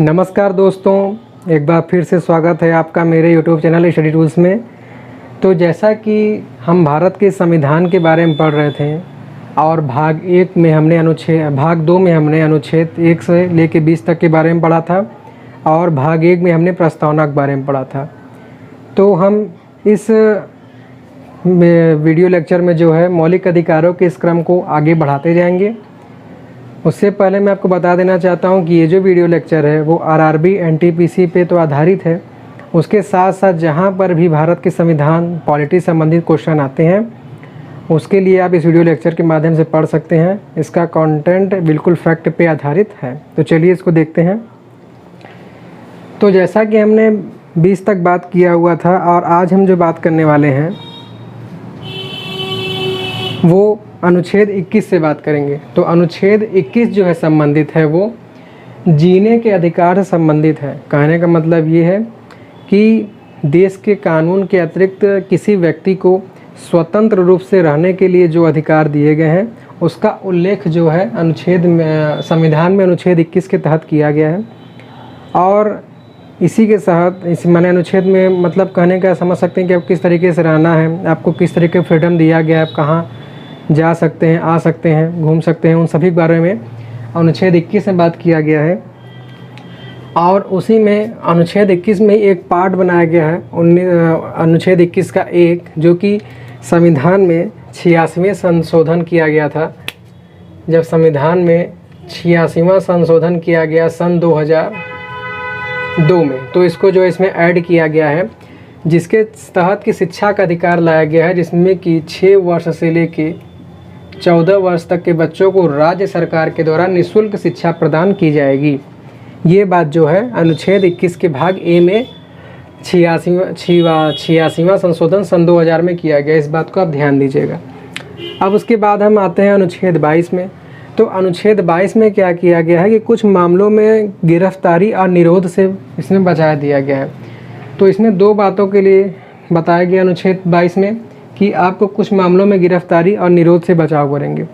नमस्कार दोस्तों, एक बार फिर से स्वागत है आपका मेरे YouTube चैनल स्टडी टूल्स में। तो जैसा कि हम भारत के संविधान के बारे में पढ़ रहे थे और भाग 2 में हमने अनुच्छेद 1 से लेकर 20 तक के बारे में पढ़ा था और भाग 1 में हमने प्रस्तावना के बारे में पढ़ा था। तो हम इस वीडियो लेक्चर में जो है मौलिक अधिकारों के इस क्रम को आगे बढ़ाते जाएंगे। उससे पहले मैं आपको बता देना चाहता हूं कि ये जो वीडियो लेक्चर है वो आरआरबी एनटीपीसी पे तो आधारित है। उसके साथ साथ जहां पर भी भारत के संविधान पॉलिटी संबंधित क्वेश्चन आते हैं उसके लिए आप इस वीडियो लेक्चर के माध्यम से पढ़ सकते हैं। इसका कंटेंट बिल्कुल फैक्ट पे आधारित है। तो चलिए इसको देखते हैं। तो जैसा कि हमने 20 तक बात किया हुआ था और आज हम जो बात करने वाले हैं वो अनुच्छेद 21 से बात करेंगे। तो अनुच्छेद 21 जो है संबंधित है वो जीने के अधिकार से संबंधित है। कहने का मतलब ये है कि देश के कानून के अतिरिक्त किसी व्यक्ति को स्वतंत्र रूप से रहने के लिए जो अधिकार दिए गए हैं उसका उल्लेख जो है संविधान में अनुच्छेद 21 के तहत किया गया है। और इसी के तहत इस माने अनुच्छेद में मतलब कहने का समझ सकते हैं कि आप किस तरीके से रहना है, आपको किस तरीके का फ्रीडम दिया गया है, आप कहाँ जा सकते हैं, आ सकते हैं, घूम सकते हैं, उन सभी के बारे में अनुच्छेद 21 में बात किया गया है। और उसी में अनुच्छेद 21 में एक पार्ट बनाया गया है अनुच्छेद 21 का जो कि संविधान में 86वें संशोधन किया गया था। जब संविधान में 86वां संशोधन किया गया सन 2002 में, तो इसको जो इसमें ऐड किया गया है जिसके तहत की शिक्षा का अधिकार लाया गया है, जिसमें कि 6 वर्ष से लेके 14 वर्ष तक के बच्चों को राज्य सरकार के द्वारा निःशुल्क शिक्षा प्रदान की जाएगी। ये बात जो है अनुच्छेद 21 के भाग ए में 86वां संशोधन सन 2000 में किया गया। इस बात को आप ध्यान दीजिएगा। अब उसके बाद हम आते हैं अनुच्छेद 22 में। तो अनुच्छेद 22 में क्या किया गया है कि कुछ मामलों में गिरफ्तारी और निरोध से इसमें बचा दिया गया है। तो इसमें 2 बातों के लिए बताया गया अनुच्छेद 22 में कि आपको कुछ मामलों में गिरफ्तारी और निरोध से बचाव करेंगे।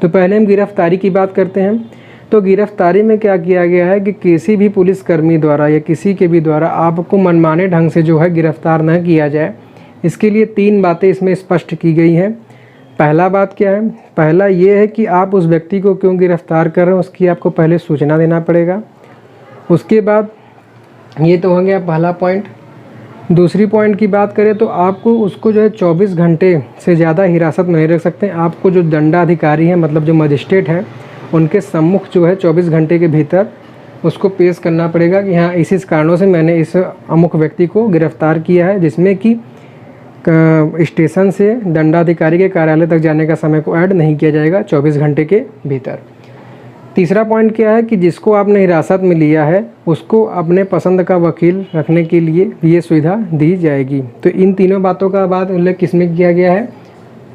तो पहले हम गिरफ्तारी की बात करते हैं। तो गिरफ्तारी में क्या किया गया है कि किसी भी पुलिसकर्मी द्वारा या किसी के भी द्वारा आपको मनमाने ढंग से जो है गिरफ्तार न किया जाए। इसके लिए 3 बातें इसमें स्पष्ट की गई हैं। पहला बात क्या है? पहला ये है कि आप उस व्यक्ति को क्यों गिरफ्तार कर रहे हैं उसकी आपको पहले सूचना देना पड़ेगा। उसके बाद ये तो हो गया पहला पॉइंट। दूसरी पॉइंट की बात करें तो आपको उसको जो है 24 घंटे से ज़्यादा हिरासत में नहीं रख सकते। आपको जो दंडाधिकारी हैं मतलब जो मजिस्ट्रेट हैं उनके सम्मुख जो है 24 घंटे के भीतर उसको पेश करना पड़ेगा कि हाँ इस कारणों से मैंने इस अमुक व्यक्ति को गिरफ्तार किया है, जिसमें कि स्टेशन से दंडाधिकारी के कार्यालय तक जाने का समय को ऐड नहीं किया जाएगा 24 घंटे के भीतर। तीसरा पॉइंट क्या है कि जिसको आपने हिरासत में लिया है उसको अपने पसंद का वकील रखने के लिए ये सुविधा दी जाएगी। तो इन तीनों बातों का बाद उल्लेख किसमें किया गया है?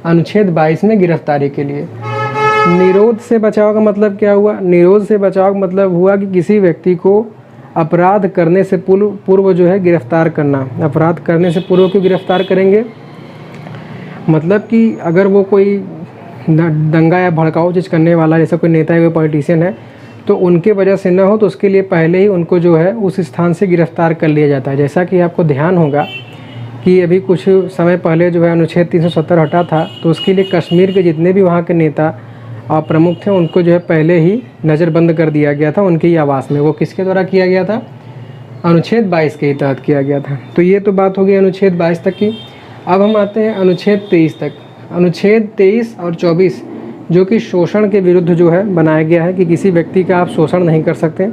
अनुच्छेद 22 में गिरफ्तारी के लिए। निरोध से बचाव का मतलब क्या हुआ? निरोध से बचाव का मतलब हुआ कि किसी व्यक्ति को अपराध करने से पूर्व जो है गिरफ्तार करना। अपराध करने से पूर्व क्यों गिरफ्तार करेंगे? मतलब कि अगर वो कोई दंगा या भड़काऊ चीज़ करने वाला जैसा कोई नेता या कोई पॉलिटिशियन है तो उनके वजह से न हो तो उसके लिए पहले ही उनको जो है उस स्थान से गिरफ्तार कर लिया जाता है। जैसा कि आपको ध्यान होगा कि अभी कुछ समय पहले जो है अनुच्छेद 370 हटा था, तो उसके लिए कश्मीर के जितने भी वहाँ के नेता और प्रमुख थे उनको जो है पहले ही नज़रबंद कर दिया गया था उनके ही आवास में। वो किसके द्वारा किया गया था? अनुच्छेद 22 के तहत किया गया था। तो ये तो बात हो गई अनुच्छेद 22 तक की। अब हम आते हैं अनुच्छेद 23 तक। अनुच्छेद 23 और 24 जो कि शोषण के विरुद्ध जो है बनाया गया है कि किसी व्यक्ति का आप शोषण नहीं कर सकते।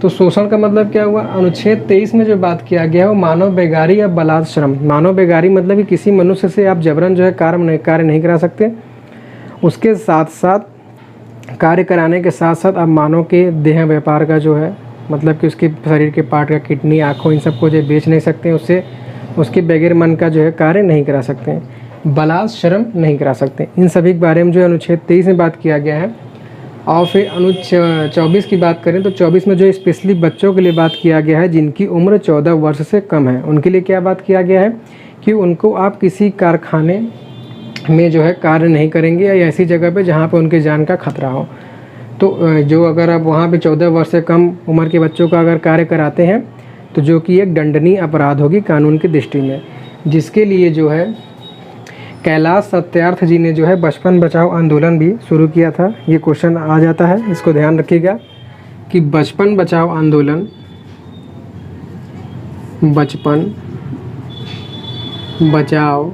तो शोषण का मतलब क्या हुआ? अनुच्छेद 23 में जो बात किया गया है वो मानव बेगारी या बलात् श्रम। मानव बेगारी मतलब कि किसी मनुष्य से आप जबरन जो है कार्य नहीं करा सकते। उसके साथ साथ कार्य कराने के साथ साथ आप मानव के देह व्यापार का जो है मतलब कि उसके शरीर के पार्ट का किडनी, आँखों, इन सबको जो बेच नहीं सकते। उससे उसके बगैर मन का जो है कार्य नहीं करा सकते हैं। बलात् श्रम नहीं करा सकते। इन सभी के बारे में जो अनुच्छेद 23 में बात किया गया है। और फिर अनुच्छेद 24 की बात करें तो 24 में जो स्पेशली बच्चों के लिए बात किया गया है जिनकी उम्र 14 वर्ष से कम है, उनके लिए क्या बात किया गया है कि उनको आप किसी कारखाने में जो है कार्य नहीं करेंगे या ऐसी जगह पे जहाँ पे उनके जान का खतरा हो। तो जो अगर आप वहाँ पे 14 वर्ष से कम उम्र के बच्चों का अगर कार्य कराते हैं तो जो कि एक दंडनीय अपराध होगी कानून की दृष्टि में, जिसके लिए जो है कैलाश सत्यार्थ जी ने जो है बचपन बचाओ आंदोलन भी शुरू किया था। ये क्वेश्चन आ जाता है, इसको ध्यान रखिएगा कि बचपन बचाओ आंदोलन, बचपन बचाओ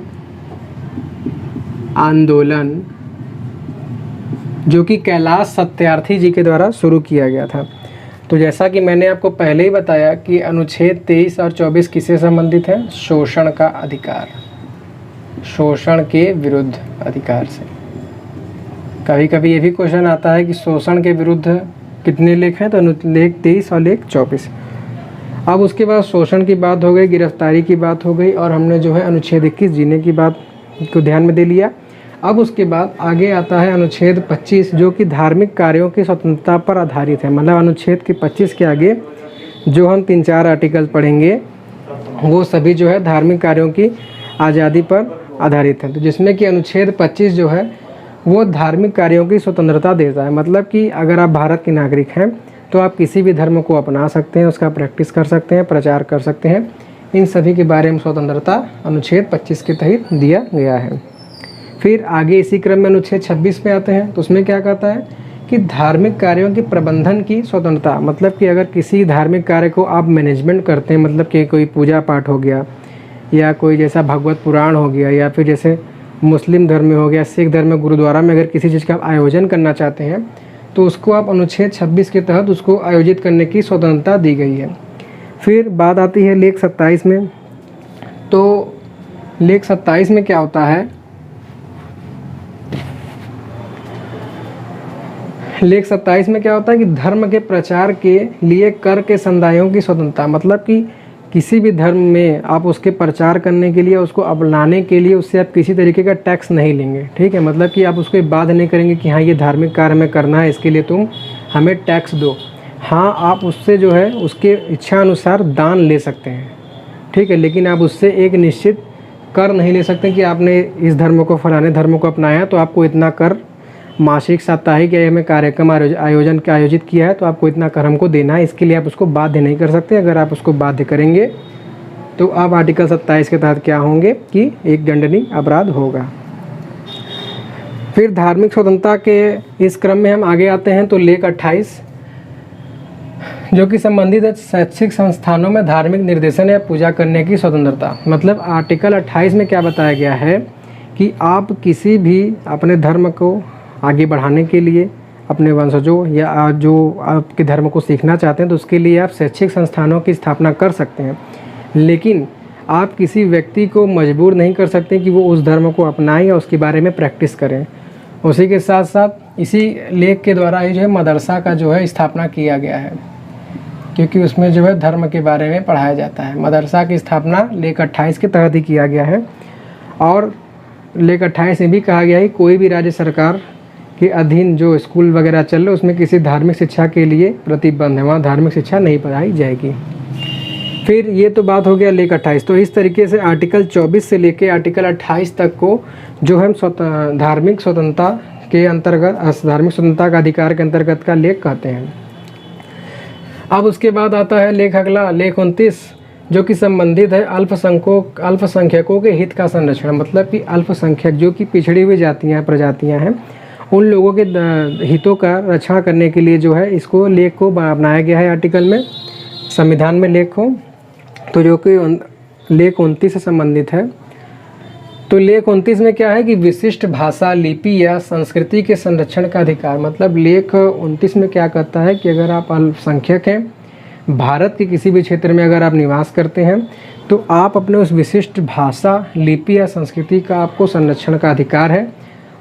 आंदोलन जो कि कैलाश सत्यार्थी जी के द्वारा शुरू किया गया था। तो जैसा कि मैंने आपको पहले ही बताया कि अनुच्छेद 23 और 24 किससे संबंधित है? शोषण का अधिकार, शोषण के विरुद्ध अधिकार से। कभी कभी ये भी क्वेश्चन आता है कि शोषण के विरुद्ध कितने लेख हैं, तो लेख 23 और लेख 24। अब उसके बाद शोषण की बात हो गई, गिरफ्तारी की बात हो गई, और हमने जो है अनुच्छेद 21 जीने की बात को ध्यान में दे लिया। अब उसके बाद आगे आता है अनुच्छेद 25 जो कि धार्मिक कार्यों की स्वतंत्रता पर आधारित है। मतलब अनुच्छेद के 25 के आगे जो हम 3-4 आर्टिकल पढ़ेंगे वो सभी जो है धार्मिक कार्यों की आज़ादी पर आधारित है। तो जिसमें कि अनुच्छेद 25 जो है वो धार्मिक कार्यों की स्वतंत्रता देता है। मतलब कि अगर आप भारत के नागरिक हैं तो आप किसी भी धर्म को अपना सकते हैं, उसका प्रैक्टिस कर सकते हैं, प्रचार कर सकते हैं। इन सभी के बारे में स्वतंत्रता अनुच्छेद 25 के तहत दिया गया है। फिर आगे इसी क्रम में अनुच्छेद 26 में आते हैं, तो उसमें क्या कहता है कि धार्मिक कार्यों के प्रबंधन की स्वतंत्रता। मतलब कि अगर किसी धार्मिक कार्य को आप मैनेजमेंट करते हैं, मतलब कि कोई पूजा पाठ हो गया या कोई जैसा भगवत पुराण हो गया, या फिर जैसे मुस्लिम धर्म में हो गया, सिख धर्म में गुरुद्वारा में अगर किसी चीज़ का आयोजन करना चाहते हैं तो उसको आप अनुच्छेद 26 के तहत उसको आयोजित करने की स्वतंत्रता दी गई है। फिर बात आती है लेख 27 में। तो लेख 27 में क्या होता है, लेख 27 में क्या होता है कि धर्म के प्रचार के लिए कर के संदायों की स्वतंत्रता। मतलब कि किसी भी धर्म में आप उसके प्रचार करने के लिए, उसको अपनाने के लिए उससे आप किसी तरीके का टैक्स नहीं लेंगे, ठीक है। मतलब कि आप उसको बाध्य नहीं करेंगे कि हाँ ये धार्मिक कार्य में करना है, इसके लिए तुम हमें टैक्स दो। हाँ, आप उससे जो है उसके इच्छा अनुसार दान ले सकते हैं, ठीक है, लेकिन आप उससे एक निश्चित कर नहीं ले सकते कि आपने इस धर्म को फलाने धर्म को अपनाया तो आपको इतना कर, मासिक साप्ताहिक या हमें कार्यक्रम आयोजन का आयोजित किया है तो आपको इतना कर हमको देना है। इसके लिए आप उसको बाध्य नहीं कर सकते। अगर आप उसको बाध्य करेंगे तो आप आर्टिकल 27 के तहत क्या होंगे कि एक दंडनीय अपराध होगा। फिर धार्मिक स्वतंत्रता के इस क्रम में हम आगे आते हैं तो लेख 28 जो कि संबंधित है शैक्षिक संस्थानों में धार्मिक निर्देशन या पूजा करने की स्वतंत्रता। मतलब आर्टिकल 28 में क्या बताया गया है कि आप किसी भी अपने धर्म को आगे बढ़ाने के लिए, अपने वंशजों या जो आपके धर्म को सीखना चाहते हैं तो उसके लिए आप शैक्षिक संस्थानों की स्थापना कर सकते हैं, लेकिन आप किसी व्यक्ति को मजबूर नहीं कर सकते कि वो उस धर्म को अपनाएं या उसके बारे में प्रैक्टिस करें। उसी के साथ साथ इसी लेख के द्वारा ही जो है मदरसा का जो है स्थापना किया गया है, क्योंकि उसमें जो है धर्म के बारे में पढ़ाया जाता है। मदरसा की स्थापना लेख 28 के तहत ही किया गया है। और लेख 28 में भी कहा गया है कोई भी राज्य सरकार के अधीन जो स्कूल वगैरह चल रहे उसमें किसी धार्मिक शिक्षा के लिए प्रतिबंध है, वहाँ धार्मिक शिक्षा नहीं पढ़ाई जाएगी। फिर ये तो बात हो गया लेख 28। तो इस तरीके से आर्टिकल 24 से लेके आर्टिकल 28 तक को जो हम धार्मिक स्वतंत्रता के अंतर्गत, धार्मिक स्वतंत्रता का अधिकार के अंतर्गत का लेख कहते हैं। अब उसके बाद आता है लेख अगला, लेख 29 जो कि संबंधित है अल्पसंख्यकों के हित का संरक्षण। मतलब कि अल्पसंख्यक जो कि पिछड़ी हुई जातियाँ प्रजातियाँ हैं उन लोगों के हितों का रक्षण करने के लिए जो है इसको लेख को बनाया गया है आर्टिकल में, संविधान में लेख हो। तो जो कि लेख 29 से संबंधित है। तो लेख 29 में क्या है कि विशिष्ट भाषा, लिपि या संस्कृति के संरक्षण का अधिकार। मतलब लेख 29 में क्या कहता है कि अगर आप अल्पसंख्यक हैं, भारत के किसी भी क्षेत्र में अगर आप निवास करते हैं तो आप अपने उस विशिष्ट भाषा, लिपि या संस्कृति का आपको संरक्षण का अधिकार है।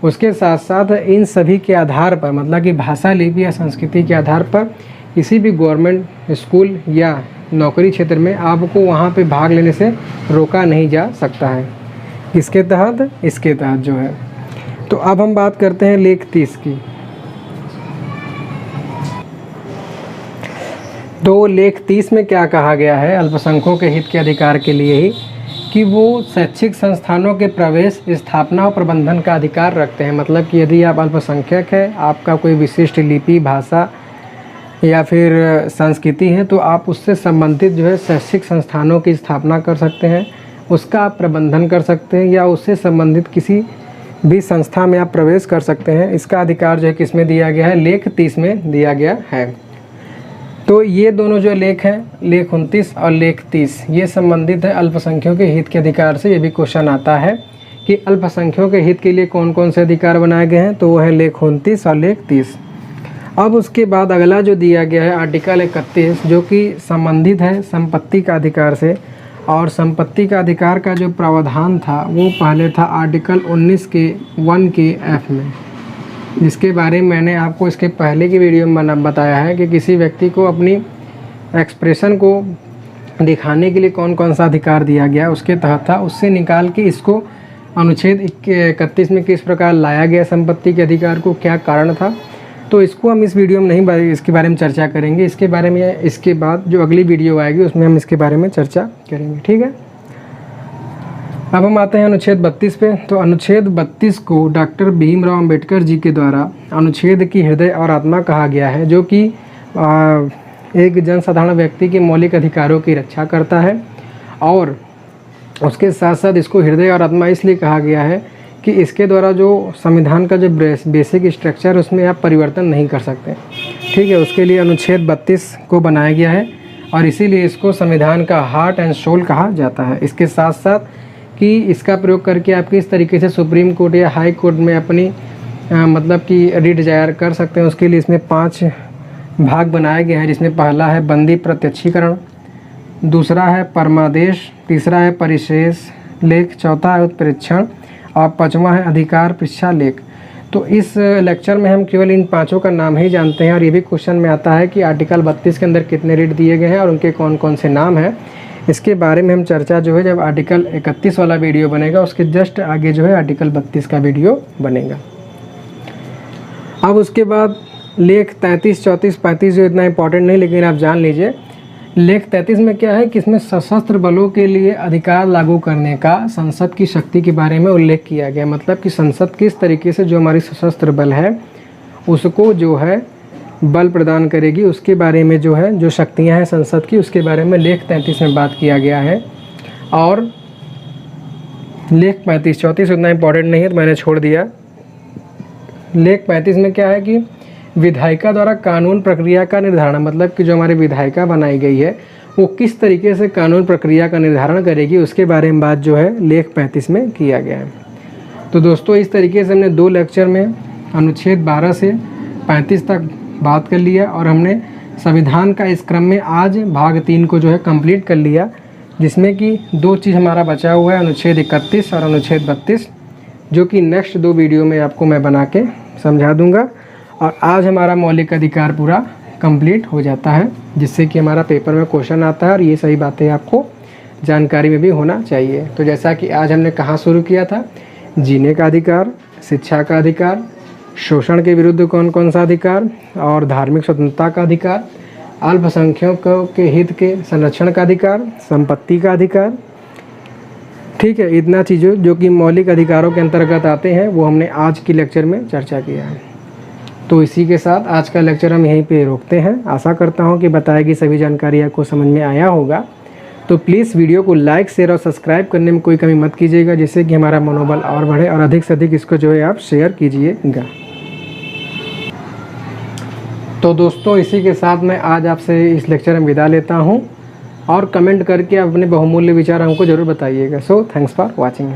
उसके साथ साथ इन सभी के आधार पर, मतलब कि भाषा, लिपि या संस्कृति के आधार पर किसी भी गवर्नमेंट स्कूल या नौकरी क्षेत्र में आपको वहाँ पे भाग लेने से रोका नहीं जा सकता है। किसके तहत? इसके तहत जो है। तो अब हम बात करते हैं लेख 30 की। तो लेख 30 में क्या कहा गया है अल्पसंख्यकों के हित के अधिकार के लिए ही कि वो शैक्षिक संस्थानों के प्रवेश, स्थापना और प्रबंधन का अधिकार रखते हैं। मतलब कि यदि आप अल्पसंख्यक है, आपका कोई विशिष्ट लिपि, भाषा या फिर संस्कृति है, तो आप उससे संबंधित जो है शैक्षिक संस्थानों की स्थापना कर सकते हैं, उसका आप प्रबंधन कर सकते हैं, या उससे संबंधित किसी भी संस्था में आप प्रवेश कर सकते हैं। इसका अधिकार जो है किस में दिया गया है? लेख 30 में दिया गया है। तो ये दोनों जो लेख हैं, लेख 29 और लेख 30, ये संबंधित है अल्पसंख्यकों के हित के अधिकार से। ये भी क्वेश्चन आता है कि अल्पसंख्यकों के हित के लिए कौन कौन से अधिकार बनाए गए हैं, तो वो है लेख 29 और लेख 30। अब उसके बाद अगला जो दिया गया है आर्टिकल 31, जो कि संबंधित है संपत्ति का अधिकार से। और संपत्ति का अधिकार का जो प्रावधान था वो पहले था आर्टिकल 19 के 1 के F में, जिसके बारे में मैंने आपको इसके पहले की वीडियो में बताया है कि किसी व्यक्ति को अपनी एक्सप्रेशन को दिखाने के लिए कौन कौन सा अधिकार दिया गया, उसके तहत था। उससे निकाल के इसको अनुच्छेद 31 में किस प्रकार लाया गया संपत्ति के अधिकार को, क्या कारण था, तो इसको हम इस वीडियो में नहीं इसके बारे में चर्चा करेंगे। इसके बारे में इसके बाद जो अगली वीडियो आएगी उसमें हम इसके बारे में चर्चा करेंगे, ठीक है। अब हम आते हैं अनुच्छेद 32 पे। तो अनुच्छेद 32 को डॉक्टर भीमराव अंबेडकर जी के द्वारा अनुच्छेद की हृदय और आत्मा कहा गया है, जो कि एक जनसाधारण व्यक्ति के मौलिक अधिकारों की रक्षा करता है। और उसके साथ साथ इसको हृदय और आत्मा इसलिए कहा गया है कि इसके द्वारा जो संविधान का जो बेसिक स्ट्रक्चर उसमें आप परिवर्तन नहीं कर सकते, ठीक है। उसके लिए अनुच्छेद 32 को बनाया गया है और इसीलिए इसको संविधान का हार्ट एंड सोल कहा जाता है। इसके साथ साथ कि इसका प्रयोग करके आप किस तरीके से सुप्रीम कोर्ट या हाई कोर्ट में अपनी मतलब कि रिट दायर कर सकते हैं, उसके लिए इसमें 5 भाग बनाए गए हैं, जिसमें पहला है बंदी प्रत्यक्षीकरण, दूसरा है परमादेश, तीसरा है परिशेष लेख, चौथा है उत्प्रेक्षण और 5वां है अधिकार पृच्छा लेख। तो इस लेक्चर में हम केवल इन 5 का नाम ही जानते हैं। और ये भी क्वेश्चन में आता है कि आर्टिकल 32 के अंदर कितने रिट दिए गए हैं और उनके कौन कौन से नाम हैं। इसके बारे में हम चर्चा जो है जब आर्टिकल 31 वाला वीडियो बनेगा उसके जस्ट आगे जो है आर्टिकल 32 का वीडियो बनेगा। अब उसके बाद लेख 33, 34, 35 जो इतना इंपॉर्टेंट नहीं, लेकिन आप जान लीजिए। लेख 33 में क्या है कि इसमें सशस्त्र बलों के लिए अधिकार लागू करने का संसद की शक्ति के बारे में उल्लेख किया गया। मतलब कि संसद किस तरीके से जो हमारी सशस्त्र बल है उसको जो है बल प्रदान करेगी, उसके बारे में जो है जो शक्तियां हैं संसद की, उसके बारे में लेख 33 में बात किया गया है। और लेख 35, 34 उतना इम्पोर्टेंट नहीं है तो मैंने छोड़ दिया। लेख 35 में क्या है कि विधायिका द्वारा कानून प्रक्रिया का निर्धारण, मतलब कि जो हमारी विधायिका बनाई गई है वो किस तरीके से कानून प्रक्रिया का निर्धारण करेगी, उसके बारे में बात जो है लेख 35 में किया गया है। तो दोस्तों इस तरीके से हमने 2 लेक्चर में अनुच्छेद 12 से 35 तक बात कर लिया और हमने संविधान का इस क्रम में आज भाग 3 को जो है कंप्लीट कर लिया, जिसमें कि 2 चीज़ हमारा बचा हुआ है, अनुच्छेद 31 और अनुच्छेद 32, जो कि नेक्स्ट 2 वीडियो में आपको मैं बना के समझा दूंगा। और आज हमारा मौलिक अधिकार पूरा कंप्लीट हो जाता है, जिससे कि हमारा पेपर में क्वेश्चन आता है और ये सही बातें आपको जानकारी में भी होना चाहिए। तो जैसा कि आज हमने कहाँ शुरू किया था, जीने का अधिकार, शिक्षा का अधिकार, शोषण के विरुद्ध कौन कौन सा अधिकार और धार्मिक स्वतंत्रता का अधिकार, अल्पसंख्यकों के हित के संरक्षण का अधिकार, संपत्ति का अधिकार, ठीक है। इतना चीज़ों जो कि मौलिक अधिकारों के अंतर्गत आते हैं वो हमने आज की लेक्चर में चर्चा किया है। तो इसी के साथ आज का लेक्चर हम यहीं पे रोकते हैं। आशा करता हूँ कि बताई गई सभी जानकारी आपको समझ में आया होगा। तो प्लीज़ वीडियो को लाइक, शेयर और सब्सक्राइब करने में कोई कमी मत कीजिएगा, जिससे कि हमारा मनोबल और बढ़े और अधिक से अधिक इसको जो है आप शेयर कीजिएगा। तो दोस्तों इसी के साथ मैं आज आपसे इस लेक्चर में विदा लेता हूँ और कमेंट करके अपने बहुमूल्य विचार हमको ज़रूर बताइएगा। So thanks for watching.